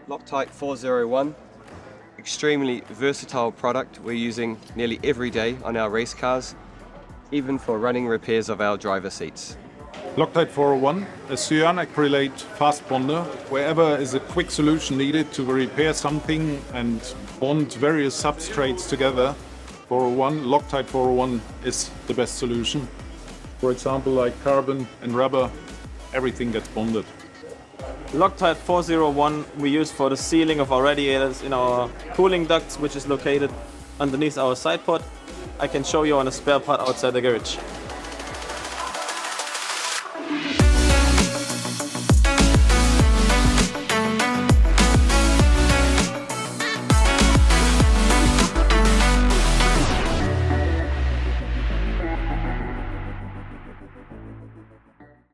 LOCTITE 401, extremely versatile product we're using nearly every day on our race cars, even for running repairs of our driver seats. LOCTITE 401, a cyanacrylate fast bonder. Wherever is a quick solution needed to repair something and bond various substrates together, 401, LOCTITE 401 is the best solution. For example, like carbon and rubber, everything gets bonded. LOCTITE 401 we use for the sealing of our radiators in our cooling ducts, which is located underneath our side pod. I can show you on a spare part outside the garage.